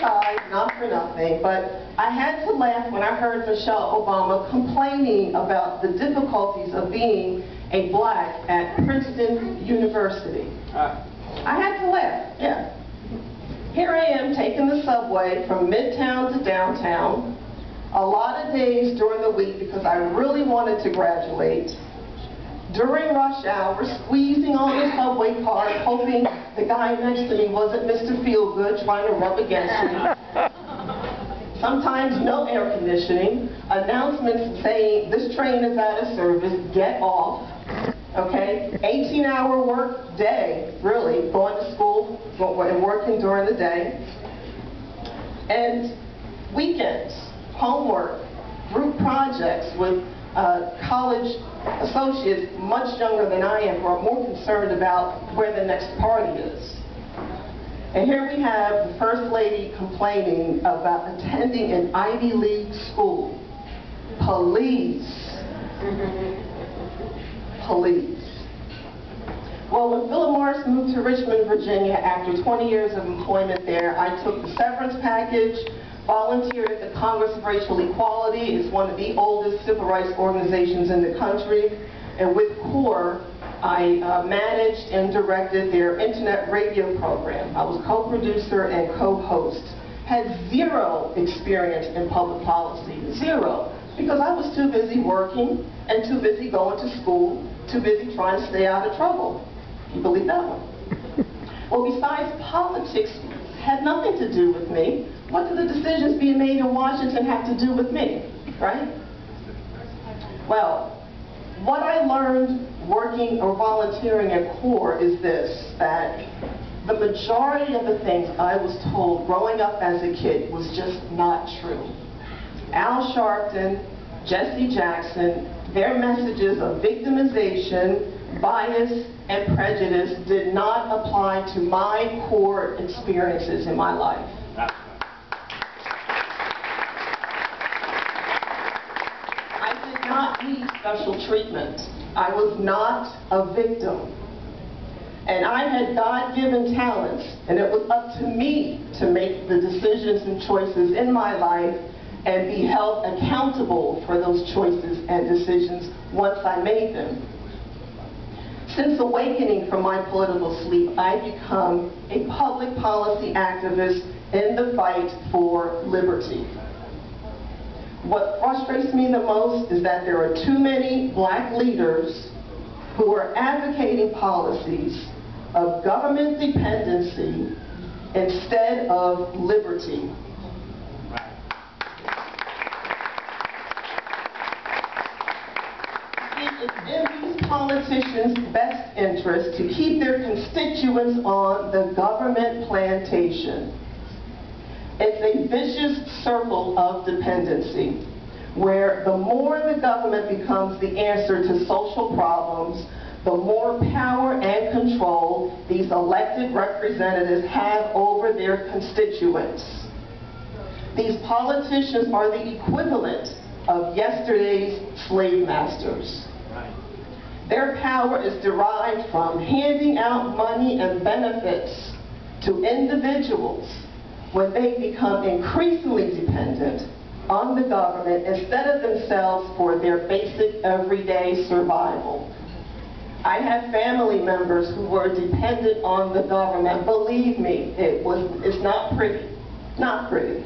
aside, not for nothing, but I had to laugh when I heard Michelle Obama complaining about the difficulties of being a black at Princeton University. I had to laugh, yeah. Here I am taking the subway from Midtown to downtown, a lot of days during the week because I really wanted to graduate. During rush hour, squeezing on the subway card, hoping the guy next to me wasn't Mr. Feelgood trying to rub against me. Sometimes no air conditioning, announcements saying this train is out of service, get off. Okay, 18-hour work day, really, going to school and working during the day. And weekends, homework, group projects with college associates much younger than I am who are more concerned about where the next party is. And here we have the First Lady complaining about attending an Ivy League school. Please. Please. Well, when Philip Morris moved to Richmond, Virginia, after 20 years of employment there, I took the severance package, volunteered at the Congress of Racial Equality. It's one of the oldest civil rights organizations in the country. And with CORE, I managed and directed their internet radio program. I was co-producer and co-host. Had zero experience in public policy, zero. Because I was too busy working and too busy going to school, too busy trying to stay out of trouble. You believe that one? Well, besides politics had nothing to do with me, what do the decisions being made in Washington have to do with me, right? Well, what I learned working or volunteering at CORE is this, that the majority of the things I was told growing up as a kid was just not true. Al Sharpton, Jesse Jackson, their messages of victimization, bias, and prejudice did not apply to my core experiences in my life. I did not need special treatment. I was not a victim. And I had God-given talents, and it was up to me to make the decisions and choices in my life and be held accountable for those choices and decisions once I made them. Since awakening from my political sleep, I've become a public policy activist in the fight for liberty. What frustrates me the most is that there are too many black leaders who are advocating policies of government dependency instead of liberty. It's in these politicians' best interest to keep their constituents on the government plantation. It's a vicious circle of dependency, where the more the government becomes the answer to social problems, the more power and control these elected representatives have over their constituents. These politicians are the equivalent of yesterday's slave masters. Their power is derived from handing out money and benefits to individuals when they become increasingly dependent on the government instead of themselves for their basic everyday survival. I have family members who were dependent on the government. Believe me, it's not pretty, not pretty.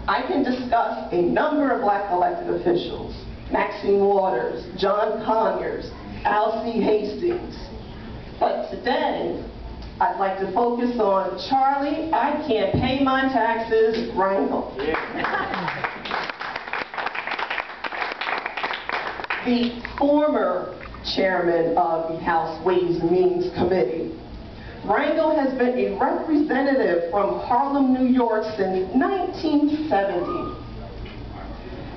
I can discuss a number of black elected officials, Maxine Waters, John Conyers, Al C. Hastings. But today, I'd like to focus on Charlie, I can't pay my taxes, Rangel. The former chairman of the House Ways and Means Committee. Rangel has been a representative from Harlem, New York since 1970.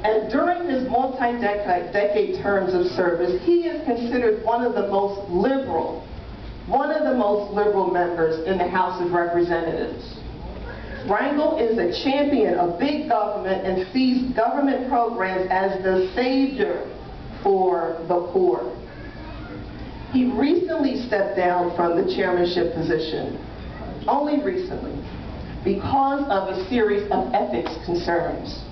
And during his multi-decade terms of service, he is considered one of the most liberal members in the House of Representatives. Rangel is a champion of big government and sees government programs as the savior for the poor. He recently stepped down from the chairmanship position, only recently, because of a series of ethics concerns.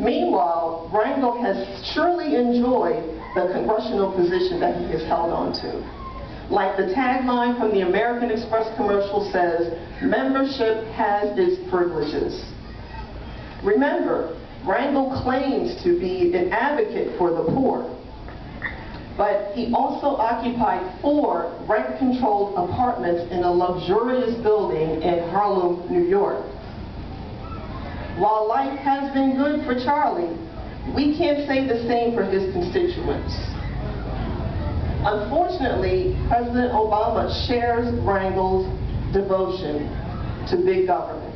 Meanwhile, Rangel has surely enjoyed the congressional position that he has held on to. Like the tagline from the American Express commercial says, membership has its privileges. Remember, Rangel claims to be an advocate for the poor, but he also occupied 4 rent-controlled apartments in a luxurious building in Harlem, New York. While life has been good for Charlie, we can't say the same for his constituents. Unfortunately, President Obama shares Rangel's devotion to big government.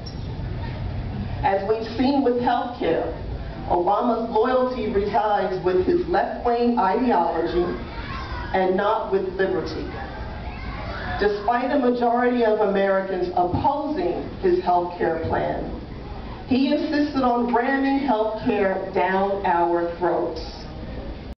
As we've seen with health care, Obama's loyalty resides with his left-wing ideology and not with liberty. Despite a majority of Americans opposing his health care plan, he insisted on ramming health care down our throats.